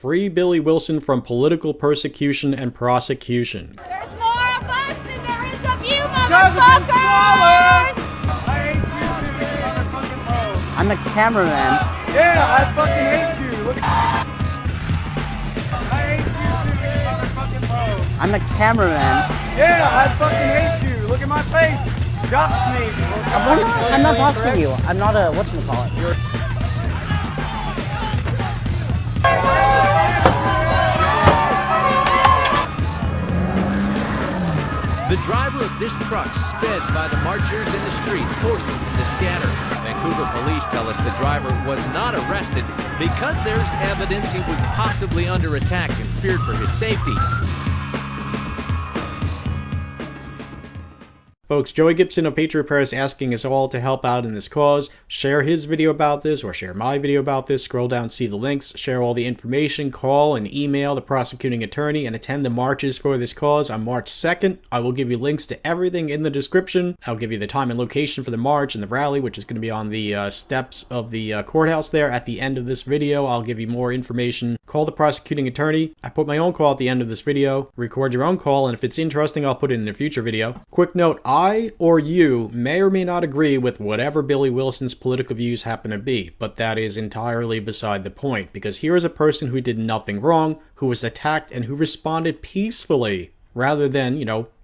Free Billy Wilson from political persecution and prosecution. There's more of us than there is of you, motherfuckers! I hate you too, you motherfucking hoe. I'm the cameraman. Yeah, I fucking hate you. Look at I hate you too, you motherfucking hoe. I'm the cameraman. Yeah, I fucking hate you. Look at my face. Dox me. I'm not doxing you. I'm not a whatchamacallit. The driver of this truck sped by the marchers in the street, forcing them to scatter. Vancouver police tell us the driver was not arrested because there's evidence he was possibly under attack and feared for his safety. Folks, Joey Gibson of Patriot is asking us all to help out in this cause. Share his video about this or share my video about this. Scroll down, see the links, share all the information, call and email the prosecuting attorney, and attend the marches for this cause on March 2nd. I will give you links to everything in the description. I'll give you the time and location for the march and the rally, which is going to be on the steps of the courthouse there at the end of this video. I'll give you more information. Call the prosecuting attorney. I put my own call at the end of this video. Record your own call, and if it's interesting, I'll put it in a future video. Quick note, I or you may or may not agree with whatever Billy Wilson's political views happen to be, but that is entirely beside the point, because here is a person who did nothing wrong, who was attacked, and who responded peacefully, rather than,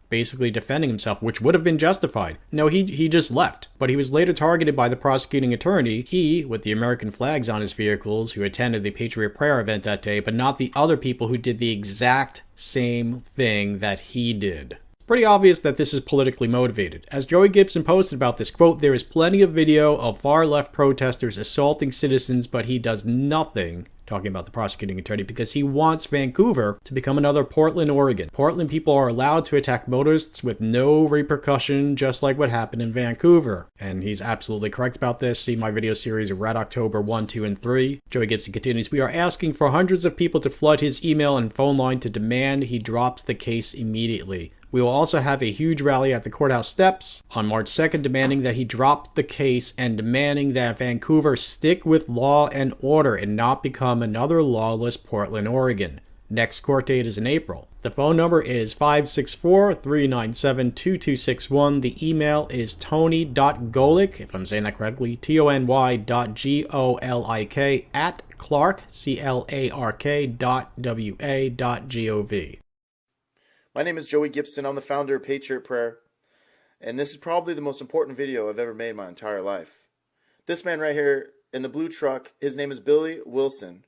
basically defending himself, which would have been justified. No, he just left. But he was later targeted by the prosecuting attorney, he, with the American flags on his vehicles, who attended the Patriot prayer event that day, but not the other people who did the exact same thing that he did. Pretty obvious that this is politically motivated. As Joey Gibson posted about this, quote, there is plenty of video of far-left protesters assaulting citizens, but he does nothing, talking about the prosecuting attorney, because he wants Vancouver to become another Portland, Oregon. Portland people are allowed to attack motorists with no repercussion, just like what happened in Vancouver. And he's absolutely correct about this. See my video series Red October 1, 2, and 3. Joey Gibson continues, we are asking for hundreds of people to flood his email and phone line to demand he drops the case immediately. We will also have a huge rally at the courthouse steps on March 2nd demanding that he drop the case and demanding that Vancouver stick with law and order and not become another lawless Portland, Oregon. Next court date is in April. The phone number is 564-397-2261. The email is tony.golik, if I'm saying that correctly, tony.golik at clark, clark.wa.gov. My name is Joey Gibson. I'm the founder of Patriot Prayer, and this is probably the most important video I've ever made in my entire life. This man right here in the blue truck, his name is Billy Wilson,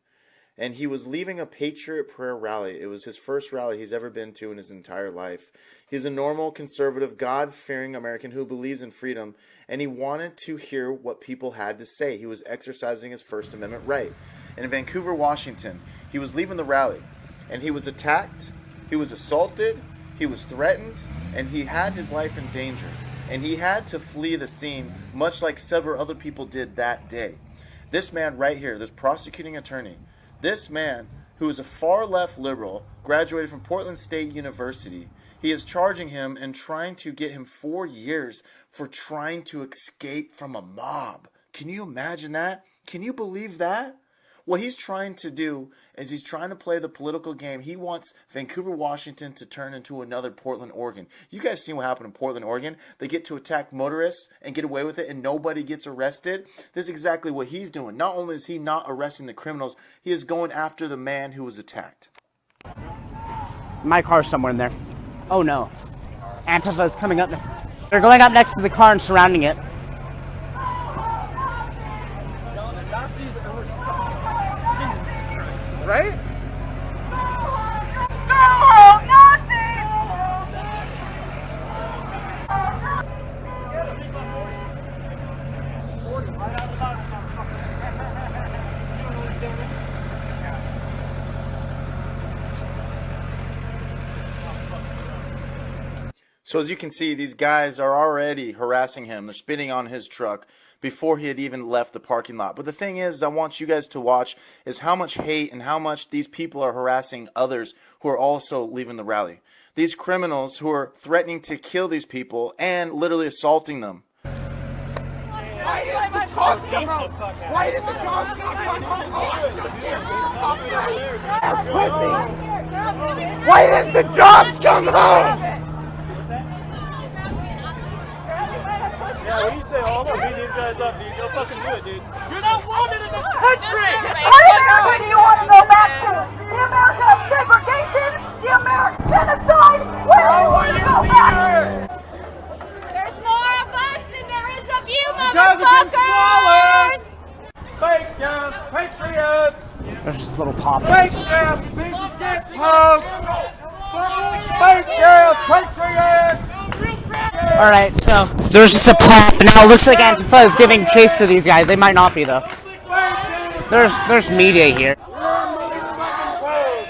and he was leaving a Patriot Prayer rally. It was his first rally he's ever been to in his entire life. He's a normal, conservative, God-fearing American who believes in freedom, and he wanted to hear what people had to say. He was exercising his First Amendment right. And in Vancouver, Washington, he was leaving the rally, and he was attacked. He was assaulted, he was threatened, and he had his life in danger. And he had to flee the scene, much like several other people did that day. This man right here, this prosecuting attorney, this man who is a far-left liberal, graduated from Portland State University, he is charging him and trying to get him 4 years for trying to escape from a mob. Can you imagine that? Can you believe that? What he's trying to do is he's trying to play the political game. He wants Vancouver, Washington to turn into another Portland, Oregon. You guys seen what happened in Portland, Oregon? They get to attack motorists and get away with it and nobody gets arrested. This is exactly what he's doing. Not only is he not arresting the criminals, he is going after the man who was attacked. My car's somewhere in there. Oh no. Antifa's coming up. They're going up next to the car and surrounding it. Right? Go, Nazis! So as you can see, these guys are already harassing him. They're spitting on his truck before he had even left the parking lot. But the thing is, I want you guys to watch is how much hate and how much these people are harassing others who are also leaving the rally. These criminals who are threatening to kill these people and literally assaulting them. Why didn't the cops come out? Why didn't the cops come out? Why didn't the cops come home? Yeah, what do you say? Oh, I'm gonna beat these guys up, dude. Go fucking do it, dude. You're not wanted in this country! What America do you want to go back to? The America of segregation? The American genocide? Where do you want to go back? There's more of us than there is of you, motherfuckers! Fake death, patriots! There's just a little pop. Fake death, piece of shit, folks! Fake death, patriots! Alright, so there's just a pop. Now it looks like Antifa is giving chase to these guys. They might not be, though. There's media here. You're motherfucking pros!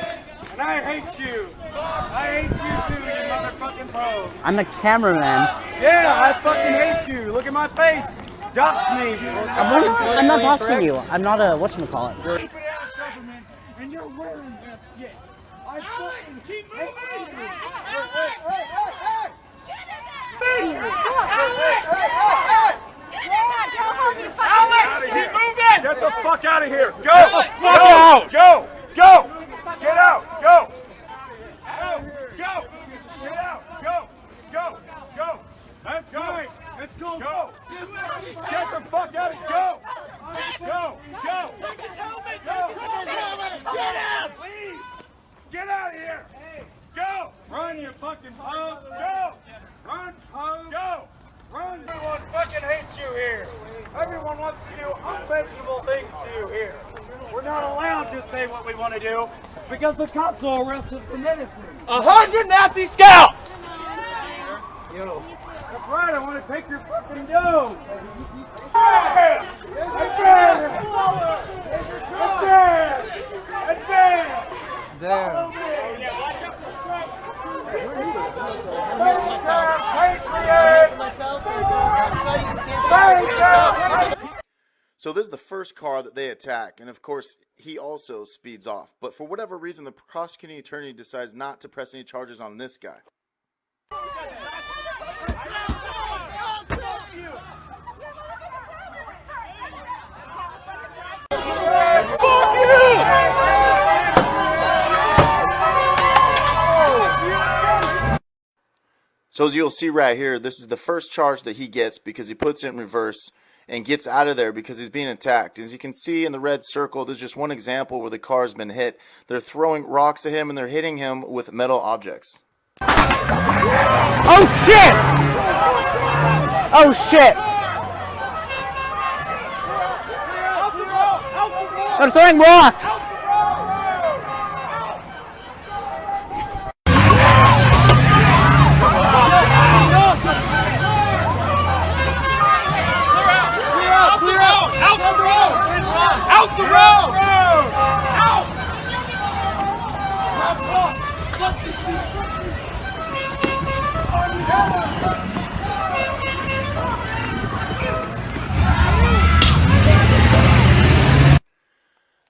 And I hate you! I hate you too, you motherfucking pros! I'm the cameraman. Yeah, I fucking hate you! Look at my face! Dox me! I'm not doxing you. I'm not a whatchamacallit. Stupid ass government, and you're wearing that shit! I fucking keep moving! Get the fuck out of here! Go! Go! Go! Go! Get out! Go! Go! Go! Get out! Go! Go! Go! That's right! Let's go! Go! Get the fuck out of here! Go! Go! Go! Get out! Please! Get out of here! Go! Run, you fucking pose! Go! Run, pose! Go! Run! Everyone fucking hates you here! Everyone wants to do unfavorable things to you here! We're not allowed to say what we want to do because the cops will arrest us for menacing! 100 Nazi scouts! That's right, I want to take your fucking dough! Advance! Advance! Advance! Advance! So this is the first car that they attack, and of course he also speeds off. But for whatever reason, the prosecuting attorney decides not to press any charges on this guy. So as you'll see right here, this is the first charge that he gets because he puts it in reverse and gets out of there because he's being attacked. As you can see in the red circle, there's just one example where the car's been hit. They're throwing rocks at him and they're hitting him with metal objects. Oh shit! Oh shit! They're throwing rocks! Out the road! Out!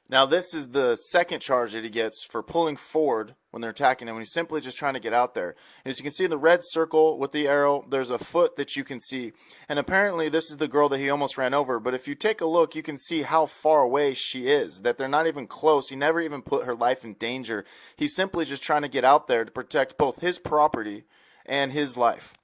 Now this is the second charge that he gets for pulling forward when they're attacking him, when he's simply just trying to get out there. And as you can see in the red circle with the arrow, there's a foot that you can see. And apparently this is the girl that he almost ran over. But if you take a look, you can see how far away she is, that they're not even close. He never even put her life in danger. He's simply just trying to get out there to protect both his property and his life.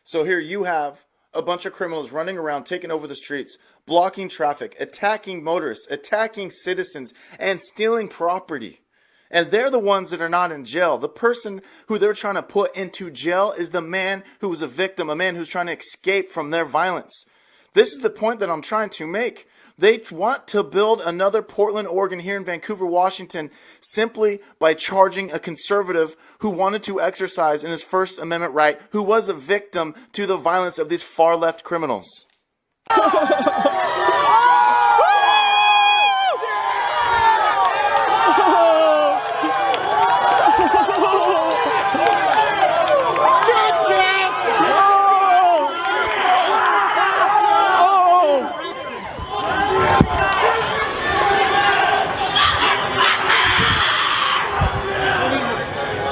So here you have a bunch of criminals running around, taking over the streets, blocking traffic, attacking motorists, attacking citizens, and stealing property. And they're the ones that are not in jail. The person who they're trying to put into jail is the man who was a victim, a man who's trying to escape from their violence. This is the point that I'm trying to make. They want to build another Portland, Oregon here in Vancouver, Washington, simply by charging a conservative who wanted to exercise in his First Amendment right, who was a victim to the violence of these far-left criminals.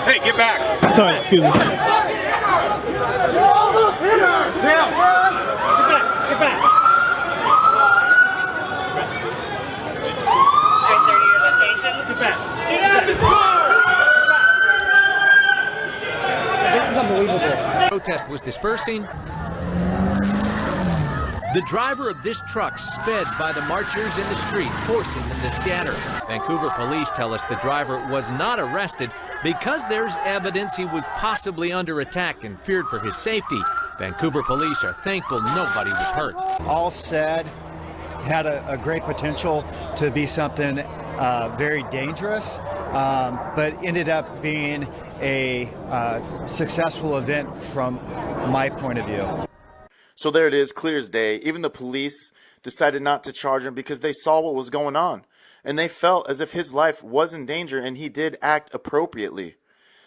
Hey, get back! Sorry, excuse me. Get back. Get back. Get out of this car! This is unbelievable. Protest was dispersing. The driver of this truck sped by the marchers in the street, forcing them to scatter. Vancouver police tell us the driver was not arrested because there's evidence he was possibly under attack and feared for his safety. Vancouver police are thankful nobody was hurt. All said, had a great potential to be something very dangerous, but ended up being a successful event from my point of view. So there it is, clear as day. Even the police decided not to charge him because they saw what was going on. And they felt as if his life was in danger, and he did act appropriately.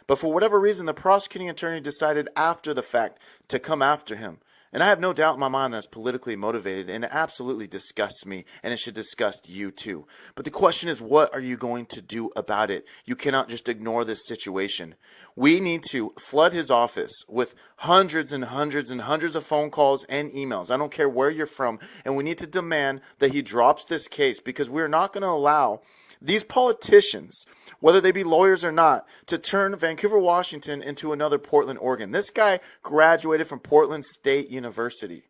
But for whatever reason, the prosecuting attorney decided after the fact to come after him. And I have no doubt in my mind that's politically motivated, and it absolutely disgusts me, and it should disgust you too. But the question is, what are you going to do about it? You cannot just ignore this situation. We need to flood his office with hundreds and hundreds and hundreds of phone calls and emails. I don't care where you're from, and we need to demand that he drops this case, because we're not going to allow these politicians, whether they be lawyers or not, to turn Vancouver, Washington into another Portland, Oregon. This guy graduated from Portland State University.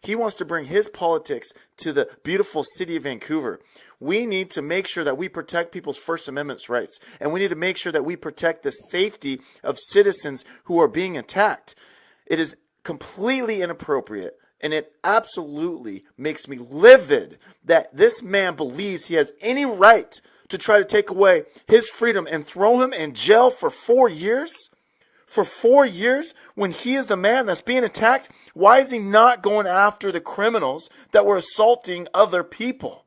He wants to bring his politics to the beautiful city of Vancouver. We need to make sure that we protect people's First Amendment rights, and we need to make sure that we protect the safety of citizens who are being attacked. It is completely inappropriate, and it absolutely makes me livid that this man believes he has any right to try to take away his freedom and throw him in jail for 4 years? For 4 years, when he is the man that's being attacked? Why is he not going after the criminals that were assaulting other people?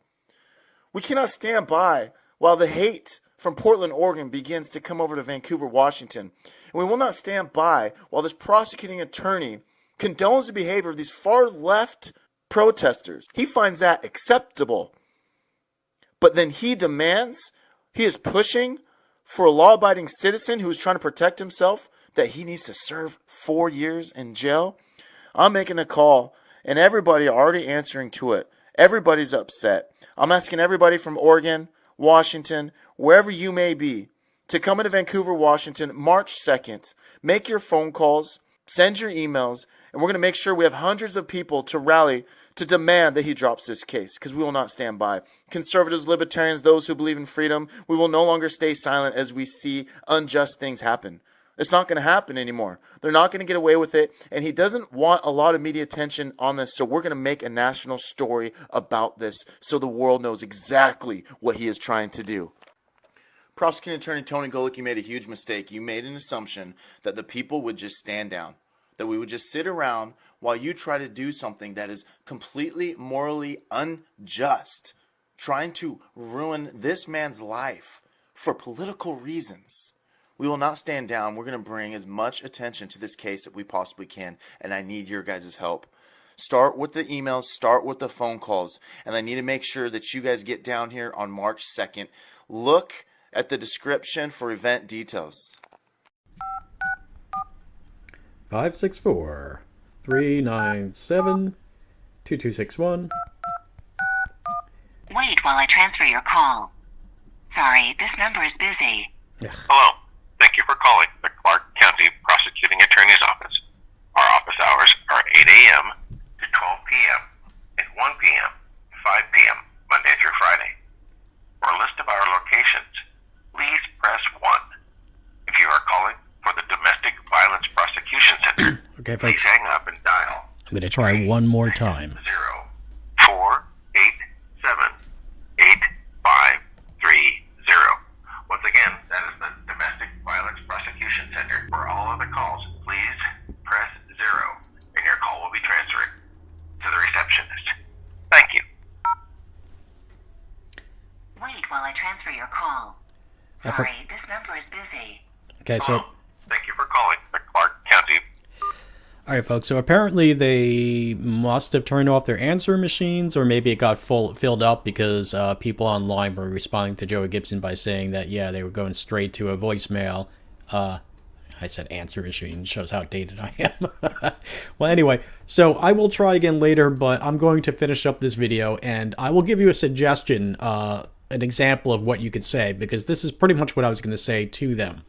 We cannot stand by while the hate from Portland, Oregon begins to come over to Vancouver, Washington. And we will not stand by while this prosecuting attorney condones the behavior of these far left protesters. He finds that acceptable. But then he is pushing for a law-abiding citizen who is trying to protect himself that he needs to serve 4 years in jail. I'm making a call, and everybody already answering to it. Everybody's upset. I'm asking everybody from Oregon, Washington, wherever you may be, to come into Vancouver, Washington, March 2nd. Make your phone calls, send your emails, and we're going to make sure we have hundreds of people to rally to demand that he drops this case, because we will not stand by. Conservatives, libertarians, those who believe in freedom, we will no longer stay silent as we see unjust things happen. It's not going to happen anymore. They're not going to get away with it, and he doesn't want a lot of media attention on this, so we're going to make a national story about this so the world knows exactly what he is trying to do. Prosecuting Attorney Tony Golick, you made a huge mistake. You made an assumption that the people would just stand down, that we would just sit around while you try to do something that is completely morally unjust, trying to ruin this man's life for political reasons. We will not stand down. We're going to bring as much attention to this case that we possibly can, and I need your guys' help. Start with the emails, start with the phone calls, and I need to make sure that you guys get down here on March 2nd. Look at the description for event details. 564-397-2261. Wait while I transfer your call. Sorry, this number is busy. Hello. Thank you for calling the Clark County Prosecuting Attorney's Office. Our office hours Okay, folks. Please hang up and dial. I'm going to try one more time. 0-487-8530. Once again, that is the Domestic Violence Prosecution Center. For all other calls, please press 0 and your call will be transferred to the receptionist. Thank you. Wait while I transfer your call. Sorry, this number is busy. Okay, so... Thank you for calling the Clark County. Alright, folks, so apparently they must have turned off their answering machines, or maybe it got filled up because people online were responding to Joey Gibson by saying that, yeah, they were going straight to a voicemail. I said answer machine, shows how dated I am. Well, anyway, so I will try again later, but I'm going to finish up this video, and I will give you a suggestion, an example of what you could say, because this is pretty much what I was going to say to them.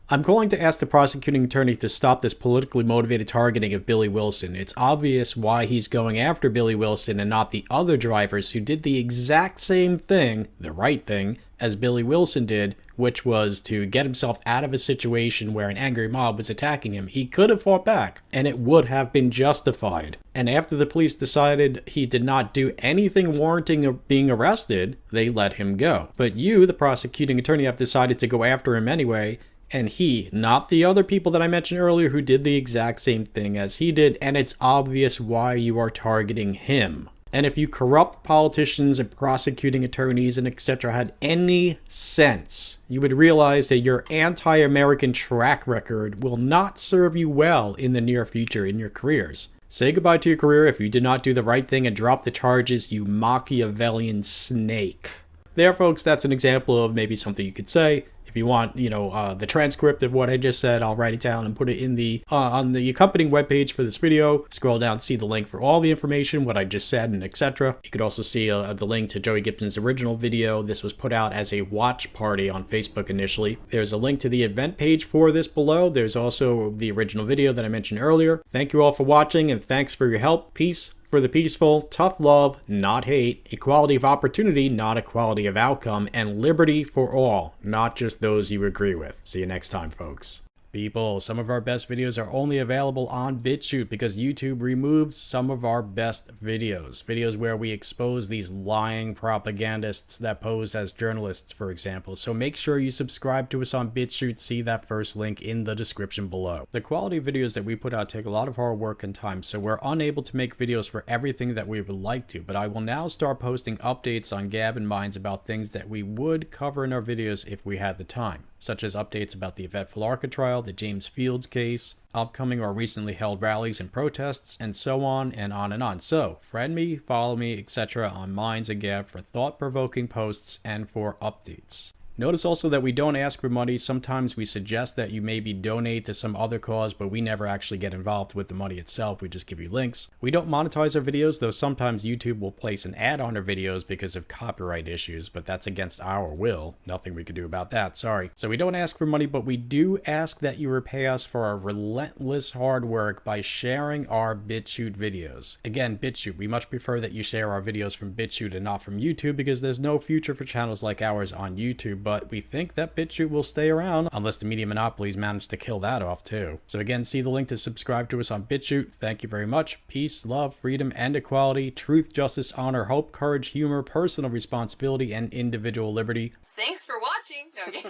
I'm going to ask the prosecuting attorney to stop this politically motivated targeting of Billy Wilson. It's obvious why he's going after Billy Wilson and not the other drivers who did the exact same thing, the right thing, as Billy Wilson did, which was to get himself out of a situation where an angry mob was attacking him. He could have fought back, and it would have been justified. And after the police decided he did not do anything warranting being arrested, they let him go. But you, the prosecuting attorney, have decided to go after him anyway, and he, not the other people that I mentioned earlier who did the exact same thing as he did, and it's obvious why you are targeting him. And if you corrupt politicians and prosecuting attorneys and etc. had any sense, you would realize that your anti-American track record will not serve you well in the near future in your careers. Say goodbye to your career if you did not do the right thing and drop the charges, you Machiavellian snake. There, folks, that's an example of maybe something you could say. If you want, the transcript of what I just said, I'll write it down and put it in the on the accompanying webpage for this video. Scroll down, see the link for all the information, what I just said, and etc. You could also see the link to Joey Gibson's original video. This was put out as a watch party on Facebook initially. There's a link to the event page for this below. There's also the original video that I mentioned earlier. Thank you all for watching, and thanks for your help. Peace. For the peaceful, tough love, not hate, equality of opportunity, not equality of outcome, and liberty for all, not just those you agree with. See you next time, folks. People, some of our best videos are only available on BitChute because YouTube removes some of our best videos. Videos where we expose these lying propagandists that pose as journalists, for example. So make sure you subscribe to us on BitChute. See that first link in the description below. The quality of videos that we put out take a lot of hard work and time, so we're unable to make videos for everything that we would like to. But I will now start posting updates on Gab and Minds about things that we would cover in our videos if we had the time, such as updates about the Yvette Flarka trial, the James Fields case, upcoming or recently held rallies and protests, and so on and on and on. So, friend me, follow me, etc. on Minds and Gab for thought-provoking posts and for updates. Notice also that we don't ask for money. Sometimes we suggest that you maybe donate to some other cause, but we never actually get involved with the money itself. We just give you links. We don't monetize our videos, though sometimes YouTube will place an ad on our videos because of copyright issues, but that's against our will. Nothing we can do about that, sorry. So we don't ask for money, but we do ask that you repay us for our relentless hard work by sharing our BitChute videos. Again, BitChute, we much prefer that you share our videos from BitChute and not from YouTube because there's no future for channels like ours on YouTube, but we think that BitChute will stay around unless the media monopolies manage to kill that off too. So again, see the link to subscribe to us on BitChute. Thank you very much. Peace, love, freedom, and equality, truth, justice, honor, hope, courage, humor, personal responsibility, and individual liberty. Thanks for watching. No, okay.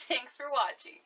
Thanks for watching.